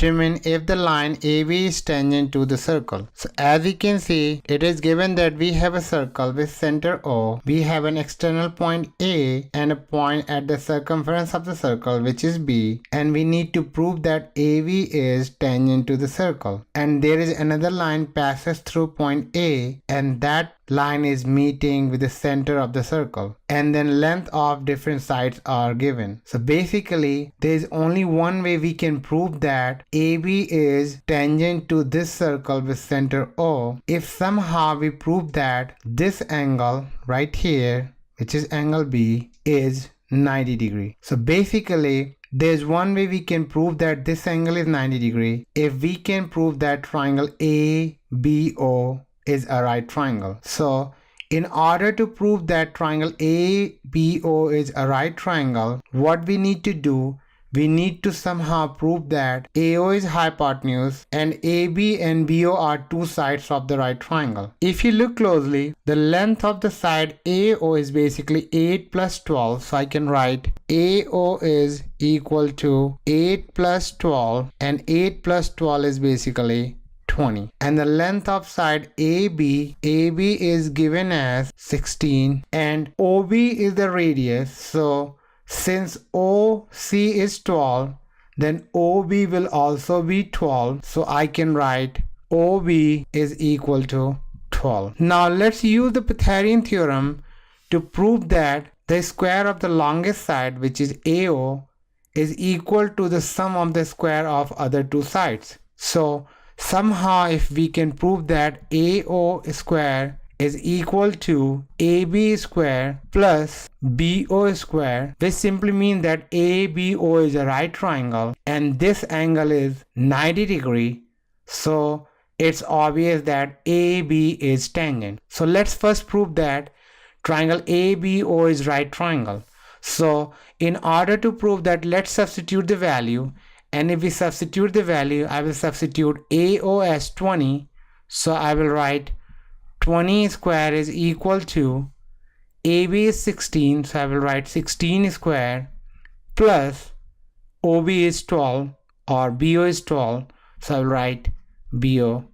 determine if the line AB is tangent to the circle. So as you can see, it is given that we have a circle with center O. We have an external point A and a point at the circumference of the circle, which is B, and we need to prove that AB is tangent to the circle. And there is another line passes through point A, and that line is meeting with the center of the circle, and then length of different sides are given. So basically there is only one way we can prove that AB is tangent to this circle with center O, if somehow we prove that this angle right here, which is angle B, is 90 degree. So basically there's one way we can prove that this angle is 90 degree if we can prove that triangle ABO is a right triangle. So in order to prove that triangle ABO is a right triangle, what we need to do, we need to somehow prove that AO is hypotenuse and AB and BO are two sides of the right triangle. If you look closely, the length of the side AO is basically 8 plus 12. So I can write AO is equal to 8 plus 12, and 8 plus 12 is basically 20. And the length of side AB is given as 16, and OB is the radius. So since OC is 12, then OB will also be 12. So I can write OB is equal to 12. Now let's use the Pythagorean theorem to prove that the square of the longest side, which is AO, is equal to the sum of the square of other two sides. So somehow if we can prove that AO square is equal to AB square plus BO square, this simply means that ABO is a right triangle and this angle is 90 degree. So it's obvious that AB is tangent. So let's first prove that triangle ABO is right triangle. So in order to prove that, let's substitute the value. And if we substitute the value, I will substitute AO as 20. So I will write 20 square is equal to AB is 16. So I will write 16 square plus OB is 12 or BO is 12. So I will write BO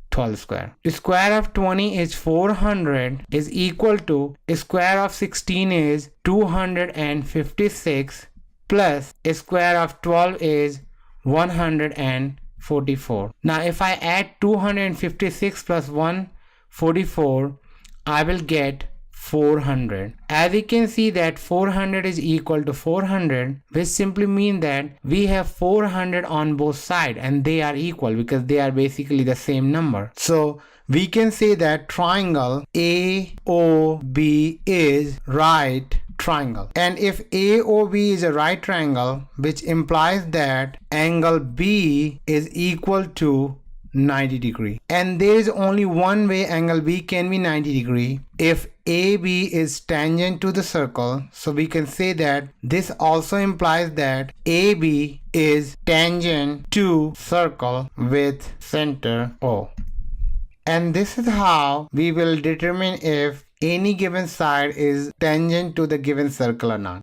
12 square. The square of 20 is 400 is equal to square of 16 is 256 plus square of 12 is 144. Now if I add 256 plus 144, I will get 400. As you can see that 400 is equal to 400, which simply means that we have 400 on both sides and they are equal because they are basically the same number. So we can say that triangle AOB is right triangle. And if AOB is a right triangle, which implies that angle B is equal to 90 degree. And there is only one way angle B can be 90 degree, if AB is tangent to the circle. So we can say that this also implies that AB is tangent to circle with center O. And this is how we will determine if any given side is tangent to the given circle or not.